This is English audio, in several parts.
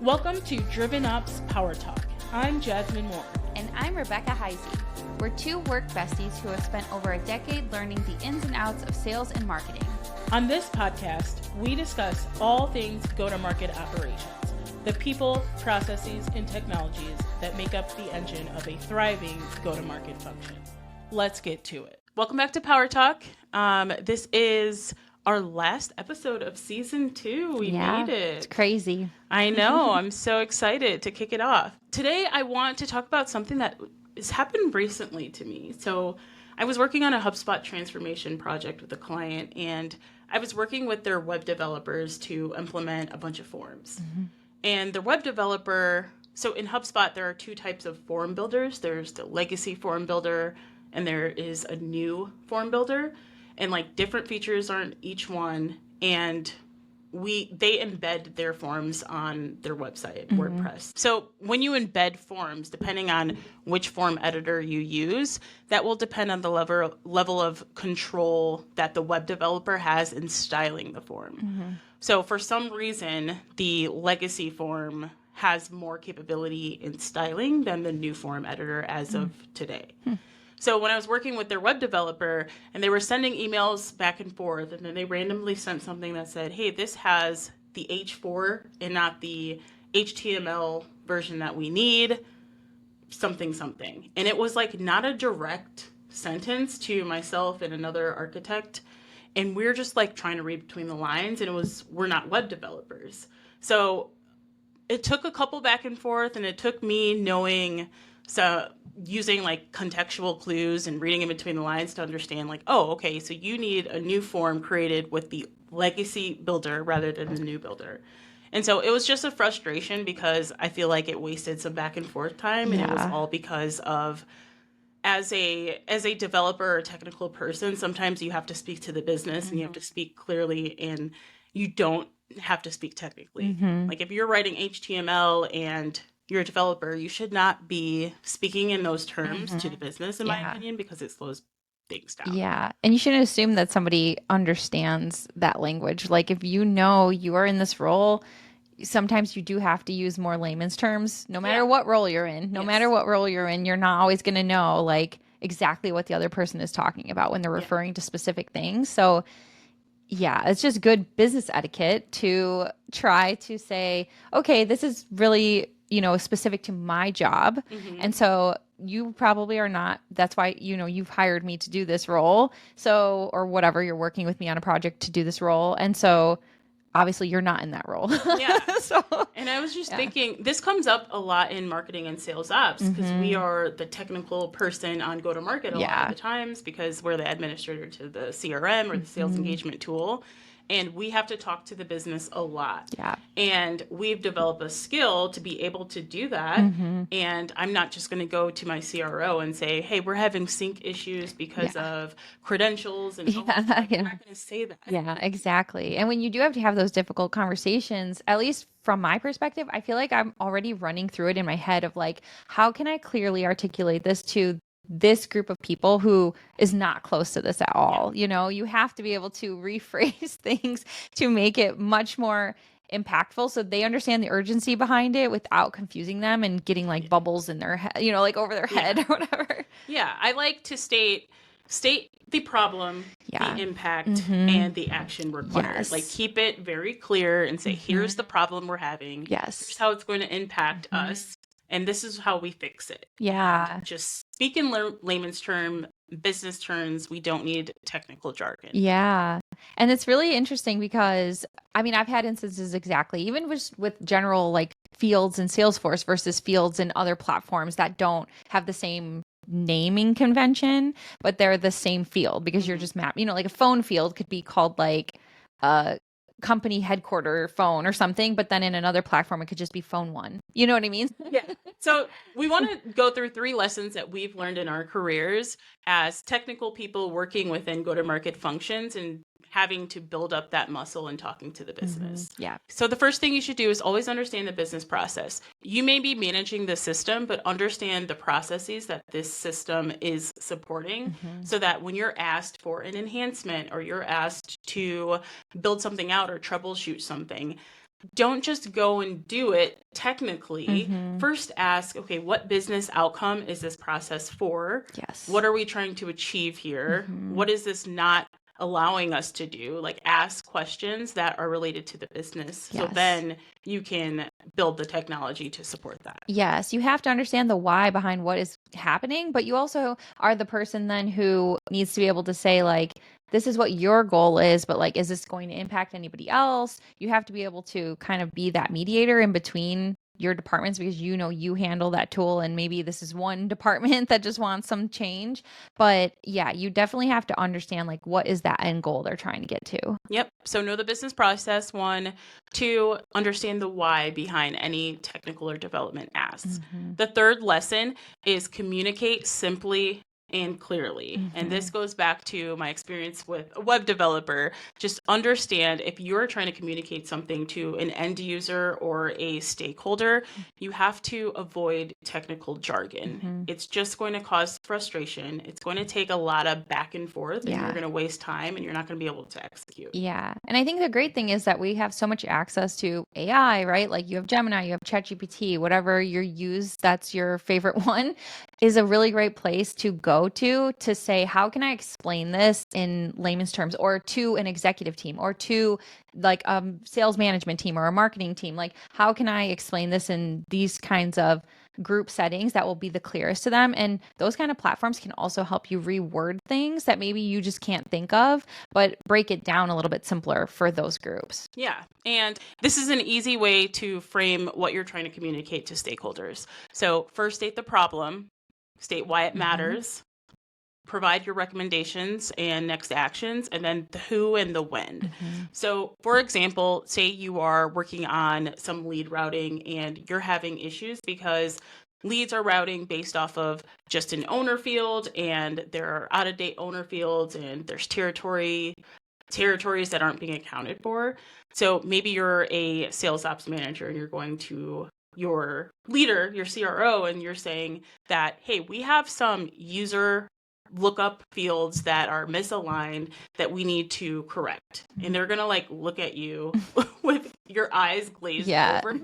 Welcome to Driven Ops Power Talk. I'm Jasmine Moore. And I'm Rebecca Heisey. We're two work besties who have spent over a decade learning the ins and outs of sales and marketing. On this podcast, we discuss all things go-to-market operations, the people, processes, and technologies that make up the engine of a thriving go-to-market function. Let's get to it. Welcome back to Power Talk. This is our last episode of season 2. We made it. It's crazy. I know. I'm so excited to kick it off. Today, I want to talk about something that has happened recently to me. So I was working on a HubSpot transformation project with a client, and I was working with their web developers to implement a bunch of forms. Mm-hmm. And the web developer, so in HubSpot, there are two types of form builders. There's the legacy form builder, and there is a new form builder. And like different features on each one, and they embed their forms on their website, mm-hmm. WordPress. So when you embed forms, depending on which form editor you use, that will depend on the level of control that the web developer has in styling the form. Mm-hmm. So for some reason, the legacy form has more capability in styling than the new form editor as of today. Mm-hmm. So when I was working with their web developer and they were sending emails back and forth, and then they randomly sent something that said, hey, this has the H4 and not the HTML version that we need, something. And it was like not a direct sentence to myself and another architect. And we're just like trying to read between the lines, and we're not web developers. So it took a couple back and forth, and it took me using like contextual clues and reading in between the lines to understand like, oh, okay, so you need a new form created with the legacy builder rather than the new builder. And so it was just a frustration because I feel like it wasted some back and forth time. And it was all because of, as a developer or technical person, sometimes you have to speak to the business, mm-hmm. and you have to speak clearly, and you don't have to speak technically. Mm-hmm. Like if you're writing HTML and you're a developer, you should not be speaking in those terms, mm-hmm. to the business, in my opinion, because it slows things down. Yeah. And you shouldn't assume that somebody understands that language. Like if you know you are in this role, sometimes you do have to use more layman's terms, no matter what role you're in. No matter what role you're in, you're not always going to know like exactly what the other person is talking about when they're referring to specific things. So yeah, it's just good business etiquette to try to say, okay, this is really, specific to my job. Mm-hmm. And so you probably are not, that's why, you've hired me to do this role. So, or whatever, you're working with me on a project to do this role. And so obviously you're not in that role. Yeah. And I was just thinking, this comes up a lot in marketing and sales ops because mm-hmm. we are the technical person on go-to-market a lot of the times because we're the administrator to the CRM or the sales mm-hmm. engagement tool. And we have to talk to the business a lot. Yeah. And we've developed a skill to be able to do that. Mm-hmm. And I'm not just going to go to my CRO and say, hey, we're having sync issues because of credentials. And I'm not going to say that. Yeah, exactly. And when you do have to have those difficult conversations, at least from my perspective, I feel like I'm already running through it in my head of like, how can I clearly articulate this to this group of people who is not close to this at all. You have to be able to rephrase things to make it much more impactful so they understand the urgency behind it without confusing them and getting like bubbles in their head, like over their head or whatever. Yeah. I like to state the problem, the impact, mm-hmm. and the action required. Yes. Like keep it very clear and say, mm-hmm. here's the problem we're having. Yes. Here's how it's going to impact mm-hmm. us. And this is how we fix it. Yeah. Just speak in layman's term, business terms. We don't need technical jargon. Yeah. And it's really interesting because, I've had instances exactly, even with general like fields in Salesforce versus fields in other platforms that don't have the same naming convention, but they're the same field because mm-hmm. you're just mapping, like a phone field could be called like company headquarter phone or something, but then in another platform it could just be phone one. You know what I mean? Yeah. So we want to go through 3 lessons that we've learned in our careers as technical people working within go-to-market functions and having to build up that muscle and talking to the business. Mm-hmm. Yeah. So the first thing you should do is always understand the business process. You may be managing the system, but understand the processes that this system is supporting mm-hmm. so that when you're asked for an enhancement or you're asked to build something out or troubleshoot something, don't just go and do it technically. Mm-hmm. First ask, okay, what business outcome is this process for? Yes. What are we trying to achieve here? Mm-hmm. What is this not allowing us to do? Like, ask questions that are related to the business. So Yes. then you can build the technology to support that. Yes, you have to understand the why behind what is happening, but you also are the person then who needs to be able to say, like, this is what your goal is, but like, is this going to impact anybody else? You have to be able to kind of be that mediator in between your departments, because you know you handle that tool and maybe this is one department that just wants some change. But yeah, you definitely have to understand, like, what is that end goal they're trying to get to. Yep. So know the business process, 1. 2, understand the why behind any technical or development asks. Mm-hmm. The third lesson is communicate simply and clearly. Mm-hmm. And this goes back to my experience with a web developer. Just understand, if you're trying to communicate something to an end user or a stakeholder, you have to avoid technical jargon. Mm-hmm. It's just going to cause frustration. It's going to take a lot of back and forth, and Yeah. you're going to waste time and you're not going to be able to execute. Yeah. And I think the great thing is that we have so much access to AI, right? Like you have Gemini, you have ChatGPT, whatever you use, that's your favorite one, is a really great place to go to say, how can I explain this in layman's terms, or to an executive team, or to like a sales management team or a marketing team? Like, how can I explain this in these kinds of group settings that will be the clearest to them? And those kind of platforms can also help you reword things that maybe you just can't think of, but break it down a little bit simpler for those groups. Yeah. And this is an easy way to frame what you're trying to communicate to stakeholders. So first, state the problem, state why it matters, provide your recommendations and next actions, and then the who and the when. So for example, say you are working on some lead routing and you're having issues because leads are routing based off of just an owner field, and there are out-of-date owner fields, and there's territories that aren't being accounted for. So maybe you're a sales ops manager and you're going to your leader, your CRO, and you're saying that, hey, we have some user lookup fields that are misaligned that we need to correct. And they're going to like look at you with your eyes glazed over.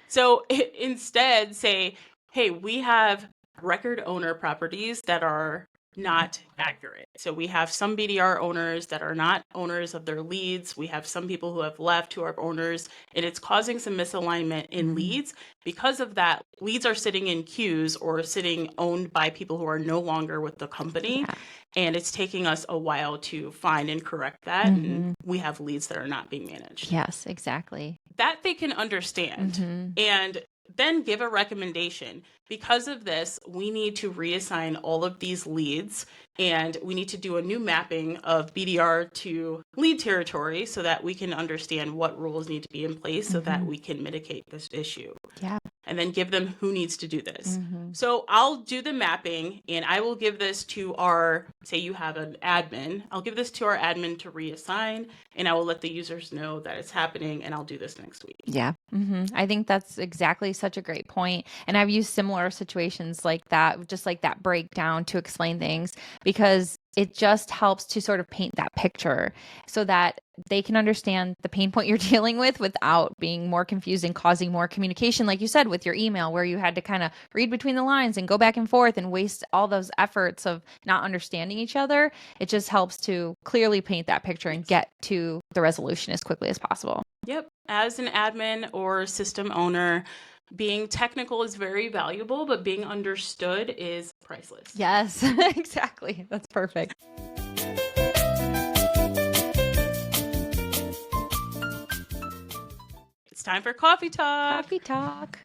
So instead say, hey, we have record owner properties that are not accurate. So we have some BDR owners that are not owners of their leads. We have some people who have left who are owners, and it's causing some misalignment in leads. Because of that, leads are sitting in queues or sitting owned by people who are no longer with the company. Yeah. And it's taking us a while to find and correct that. And we have leads that are not being managed. Yes, exactly. That they can understand. And then give a recommendation. Because of this, we need to reassign all of these leads, and we need to do a new mapping of BDR to lead territory so that we can understand what rules need to be in place so that we can mitigate this issue. Yeah. And then give them who needs to do this. So I'll do the mapping, and I will give this to our, say you have an admin, I'll give this to our admin to reassign, and I will let the users know that it's happening, and I'll do this next week. Yeah. I think that's exactly such a great point. And I've used similar situations like that, just like that breakdown to explain things, because it just helps to sort of paint that picture so that they can understand the pain point you're dealing with without being more confused and causing more communication, like you said, with your email, where you had to kind of read between the lines and go back and forth and waste all those efforts of not understanding each other. It just helps to clearly paint that picture and get to the resolution as quickly as possible. Yep. As an admin or system owner, being technical is very valuable, but being understood is priceless. Yes, exactly. That's perfect. It's time for coffee talk. Coffee talk.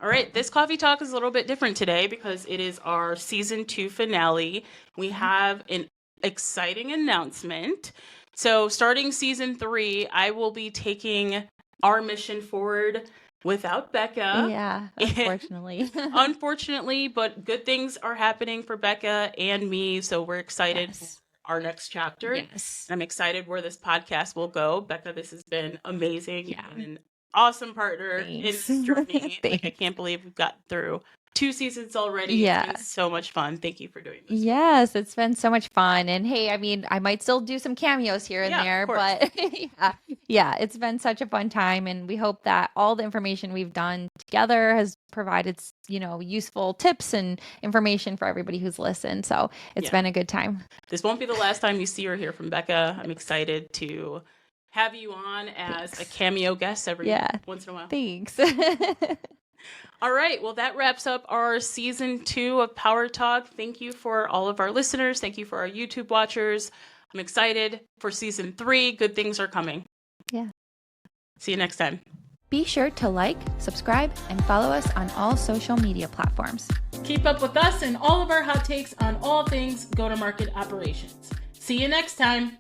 All right, this coffee talk is a little bit different today because it is our season 2 finale. We have an exciting announcement. So starting season 3, I will be taking our mission forward without Becca. Yeah, unfortunately. Unfortunately, but good things are happening for Becca and me, so we're excited for our next chapter. Yes. I'm excited where this podcast will go. Becca, this has been amazing. Yeah. And an awesome partner in Thanks. this journey. Like, I Thanks. can't believe we've got through 2 seasons already. Yeah. It's been so much fun. Thank you for doing this. Yes, it's been so much fun. And hey, I mean, I might still do some cameos here and Yeah, of there, course. but yeah, it's been such a fun time. And we hope that all the information we've done together has provided, useful tips and information for everybody who's listened. So it's been a good time. This won't be the last time you see or hear from Becca. I'm excited to have you on as a cameo guest every once in a while. Thanks. All right. Well, that wraps up our season 2 of Power Talk. Thank you for all of our listeners. Thank you for our YouTube watchers. I'm excited for season 3. Good things are coming. Yeah. See you next time. Be sure to like, subscribe, and follow us on all social media platforms. Keep up with us and all of our hot takes on all things go-to-market operations. See you next time.